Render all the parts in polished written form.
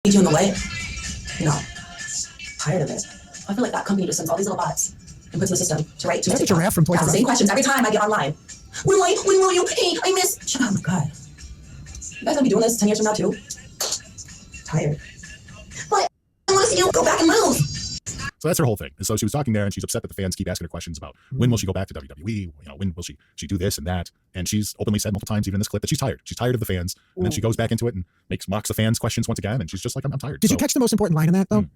you in the way. No. Tired of it. I feel like that company just sends all these little bots and puts in the system to write to Is that the giraffe from Toys R Us? Same questions every time I get online. When will you? Hey, I miss. Shut up. Oh my God. You guys gonna be doing this 10 years from now too? Tired. But I want to see you go back and lose. So that's her whole thing. And so she was talking there, and she's upset that the fans keep asking her questions about when will she go back to WWE? You know, when will she do this and that? And she's openly said multiple times, even in this clip, that she's tired. She's tired of the fans. And then she goes back into it and mocks the fans' questions once again. And she's just like, I'm tired. Did you catch the most important line in that though?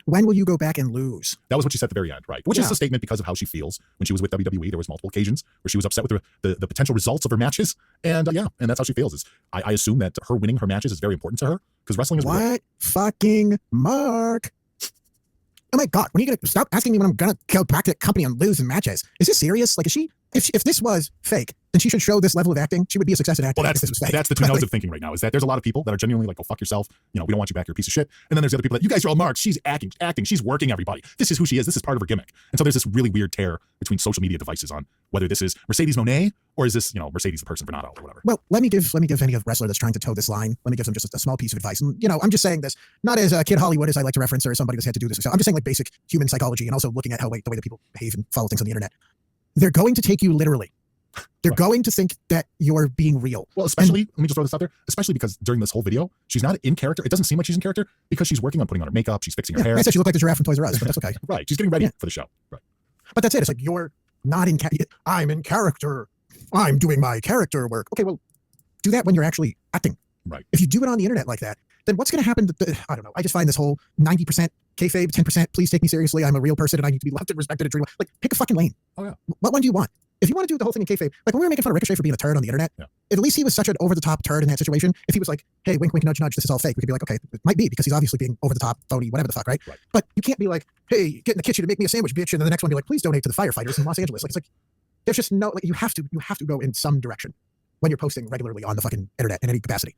When will you go back and lose? That was what she said at the very end, right? Which is a statement because of how she feels when she was with WWE. There was multiple occasions where she was upset with the potential results of her matches. And and that's how she feels. Is I assume that her winning her matches is very important to her because wrestling is what fucking Mark. Oh my God, when are you going to stop asking me when I'm going to go back to the company and lose in matches? Is this serious? Like, is she, if this was fake, then she should show this level of acting. She would be a success at acting. Well, if this was fake. That's the two nodes of thinking right now, is that there's a lot of people that are genuinely like, go fuck yourself. You know, we don't want you back, you're a piece of shit. And then there's the other people that, you guys are all marks. She's acting. She's working everybody. This is who she is. This is part of her gimmick. And so there's this really weird tear between social media devices on whether this is Mercedes Moné or is this, Mercedes the person Bernardo or whatever. Well, let me give any wrestler that's trying to toe this line, let me give them just a small piece of advice. And, I'm just saying this, not as Kid Hollywood, as I like to reference, or somebody that's had to do this. I'm just saying like basic human psychology and also looking at the way that people behave and follow things on the internet. They're going to take you literally. They're going to think that you're being real. Well, especially, let me just throw this out there, especially because during this whole video, she's not in character. It doesn't seem like she's in character because she's working on putting on her makeup. She's fixing her hair. I said she looked like the giraffe from Toys R Us, but that's okay. Right. She's getting ready for the show. Right. But that's it. It's like, you're not in character. I'm in character. I'm doing my character work. Okay, well, do that when you're actually acting. Right. If you do it on the internet like that, then what's going to happen? I don't know. I just find this whole 90% kayfabe, 10% please take me seriously. I'm a real person and I need to be loved and respected and treated. Like, pick a fucking lane. Oh, yeah. What one do you want? If you want to do the whole thing in kayfabe, like when we were making fun of Ricochet for being a turd on the internet, at least he was such an over-the-top turd in that situation. If he was like, hey, wink, wink, nudge, nudge, this is all fake, we could be like, okay, it might be because he's obviously being over-the-top, phony, whatever the fuck, right? But you can't be like, hey, get in the kitchen to make me a sandwich, bitch, and then the next one be like, please donate to the firefighters in Los Angeles. Like, it's like, there's just no, like, you have to go in some direction when you're posting regularly on the fucking internet in any capacity.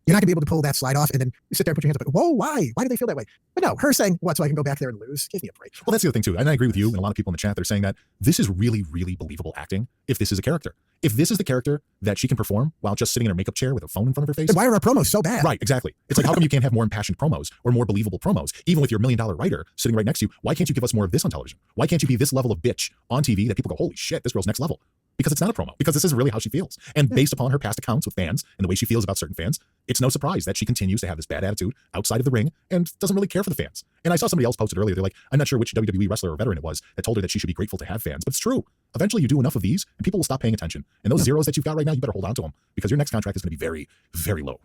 You're not gonna be able to pull that slide off and then sit there and put your hands up. Whoa, why? Why do they feel that way? But no, her saying, what, so I can go back there and lose? Give me a break. Well, that's the other thing too. And I agree with you and a lot of people in the chat that are saying that this is really, really believable acting if this is a character. If this is the character that she can perform while just sitting in her makeup chair with a phone in front of her face. Then why are our promos so bad? Right, exactly. It's like, how come you can't have more impassioned promos or more believable promos? Even with your $1 million writer sitting right next to you, why can't you give us more of this on television? Why can't you be this level of bitch on TV that people go, holy shit, this girl's next level? Because it's not a promo, because this is really how she feels. And based upon her past accounts with fans and the way she feels about certain fans, it's no surprise that she continues to have this bad attitude outside of the ring and doesn't really care for the fans. And I saw somebody else posted earlier, they're like, I'm not sure which WWE wrestler or veteran it was that told her that she should be grateful to have fans, but it's true. Eventually you do enough of these and people will stop paying attention. And those zeros that you've got right now, you better hold on to them because your next contract is going to be very, very low.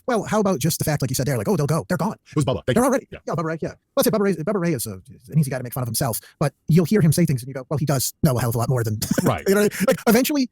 Well, how about just the fact, like you said there, like, oh, they'll go. They're gone. It was Bubba. They're already. Yeah, Bubba Ray, yeah. Let's say Bubba Ray is an easy guy to make fun of himself, but you'll hear him say things and you go, well, he does know a hell of a lot more than... Right. You know what I mean? Like, eventually,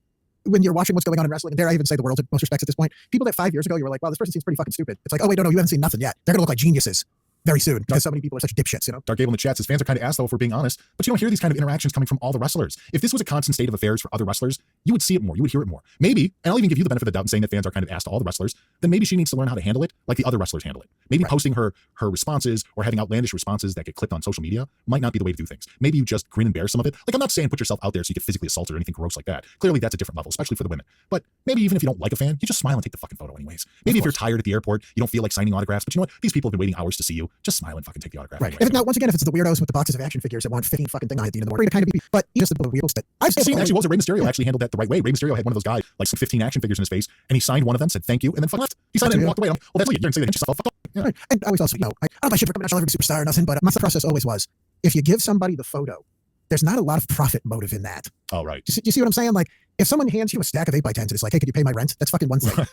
when you're watching what's going on in wrestling, and dare I even say the world in most respects at this point, people that 5 years ago, you were like, wow, this person seems pretty fucking stupid. It's like, oh, wait, no, you haven't seen nothing yet. They're going to look like geniuses very soon because so many people are such dipshits, Dark Gable in the chat says fans are kind of ass though, if we're being honest, but you don't hear these kind of interactions coming from all the wrestlers. If this was a constant state of affairs for other wrestlers, you would see it more, you would hear it more. Maybe, and I'll even give you the benefit of the doubt in saying that fans are kind of ass to all the wrestlers, then maybe she needs to learn how to handle it like the other wrestlers handle it. Maybe posting her responses or having outlandish responses that get clipped on social media might not be the way to do things. Maybe you just grin and bear some of it. Like, I'm not saying put yourself out there so you get physically assaulted or anything gross like that. Clearly that's a different level, especially for the women. But maybe even if you don't like a fan, you just smile and take the fucking photo anyways. Maybe if you're tired at the airport, you don't feel like signing autographs, but you know what? These people have been waiting hours to see you. Just smile and fucking take the autograph. Right. Now, once again, if it's the weirdos with the boxes of action figures that want 15 fucking thing on at the end of the morning, kind of be, but just the weirdos that I've seen. Actually, what was it? Rey Mysterio actually handled that the right way. Rey Mysterio had one of those guys, like some 15 action figures in his face, and he signed one of them, said thank you, and then left. He signed it and walked away. Well, that's what you didn't say that. Fuck off. Yeah. Right. And I always also, I don't buy shit for coming out, I'll ever be superstar or nothing, but my process always was, if you give somebody the photo, there's not a lot of profit motive in that. Oh, right. You see what I'm saying? Like, if someone hands you a stack of 8x10s and it's like, hey, could you pay my rent? That's fucking one thing.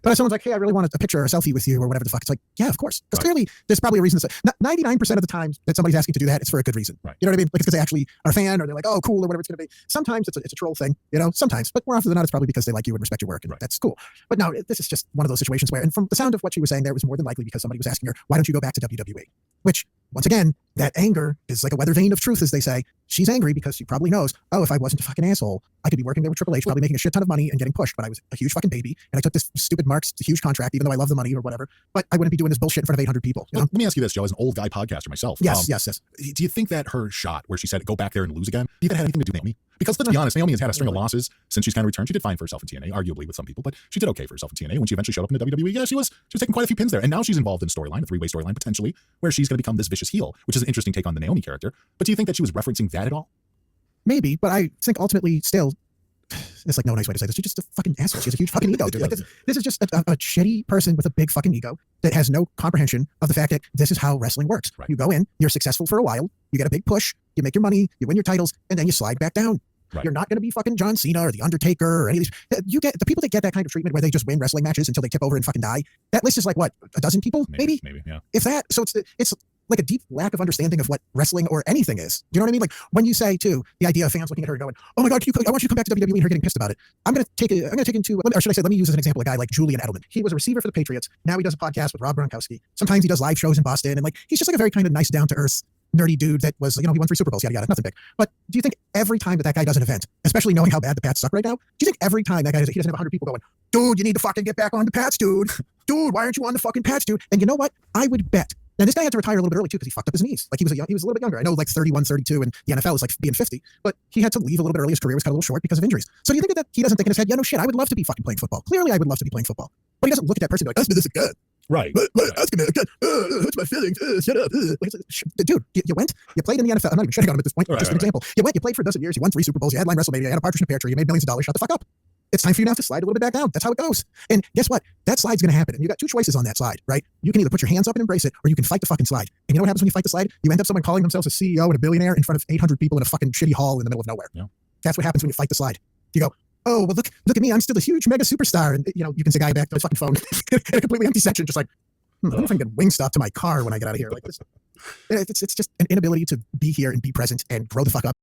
But if someone's like, hey, I really want a picture or a selfie with you or whatever the fuck, it's like, yeah, of course. Because clearly there's probably a reason. 99% of the times that somebody's asking to do that, it's for a good reason. Right. You know what I mean? Like, it's because they actually are a fan or they're like, oh, cool, or whatever it's going to be. Sometimes it's a troll thing, sometimes. But more often than not, it's probably because they like you and respect your work. And that's cool. But no, this is just one of those situations where, and from the sound of what she was saying there, it was more than likely because somebody was asking her, why don't you go back to WWE? Which, once again, that anger is like a weather vane of truth, as they say. She's angry because she probably knows, oh, if I wasn't a fucking asshole, I could be working there with Triple H, probably making a shit ton of money and getting pushed, but I was a huge fucking baby, and I took this stupid Mark's huge contract, even though I love the money or whatever, but I wouldn't be doing this bullshit in front of 800 people. Well, let me ask you this, Joe, as an old guy podcaster myself. Yes. Do you think that her shot where she said, go back there and lose again, do you think that had anything to do with me? Because let's be honest, Naomi has had a string of losses since she's kind of returned. She did fine for herself in TNA, arguably with some people, but she did okay for herself in TNA. When she eventually showed up in the WWE, yeah, she was taking quite a few pins there. And now she's involved in a storyline, a three-way storyline potentially, where she's going to become this vicious heel, which is an interesting take on the Naomi character. But do you think that she was referencing that at all? Maybe, but I think ultimately still, it's like no nice way to say this. She's just a fucking asshole. She has a huge fucking ego, dude. Like this is just a shitty person with a big fucking ego that has no comprehension of the fact that this is how wrestling works. Right. You go in, you're successful for a while, you get a big push, you make your money, you win your titles, and then you slide back down. Right. You're not going to be fucking John Cena or The Undertaker or any of these. You get the people that get that kind of treatment where they just win wrestling matches until they tip over and fucking die. That list is like what, a dozen people, maybe? Maybe, yeah. If that, so it's like a deep lack of understanding of what wrestling or anything is. You know what I mean? Like when you say too, the idea of fans looking at her and going, "Oh my God, I want you to come back to WWE," and her getting pissed about it. I'm going to take into, or should I say, let me use as an example a guy like Julian Edelman. He was a receiver for the Patriots. Now he does a podcast with Rob Gronkowski. Sometimes he does live shows in Boston, and like he's just like a very kind of nice, down to earth, nerdy dude that was, he won 3 Super Bowls, yada yada, nothing big. But do you think every time that guy does an event, especially knowing how bad the Pats suck right now, do you think every time that guy does it, he doesn't have 100 people going, "Dude, you need to fucking get back on the Pats, dude. Dude, why aren't you on the fucking Pats, dude?" And you know what? I would bet. Now, this guy had to retire a little bit early, too, because he fucked up his knees. Like, he was a little bit younger. I know, like, 31, 32, and the NFL is, like, being 50. But he had to leave a little bit early. His career was cut a little short because of injuries. So do you think that he doesn't think in his head, yeah, no shit, I would love to be fucking playing football. Clearly, I would love to be playing football. But he doesn't look at that person and be like, "Ask me this again." Right. Ask me again. Hurts my feelings. Shut up. Like, dude, you went, you played in the NFL. I'm not even shitting on him at this point. Just an example. You played for a dozen years. You won 3 Super Bowls. You headlined WrestleMania. You had a partnership in a pear tree. You made millions of dollars. Shut the fuck up. It's time for you now to slide a little bit back down. That's how it goes. And guess what? That slide's going to happen. And you got 2 choices on that slide, right? You can either put your hands up and embrace it, or you can fight the fucking slide. And you know what happens when you fight the slide? You end up someone calling themselves a CEO and a billionaire in front of 800 people in a fucking shitty hall in the middle of nowhere. Yeah. That's what happens when you fight the slide. You go, "Oh, well, look at me. I'm still a huge mega superstar." And, you can say guy back to his fucking phone in a completely empty section, just like, I wonder if I can get Wingstop to my car when I get out of here. Like this. It's just an inability to be here and be present and grow the fuck up.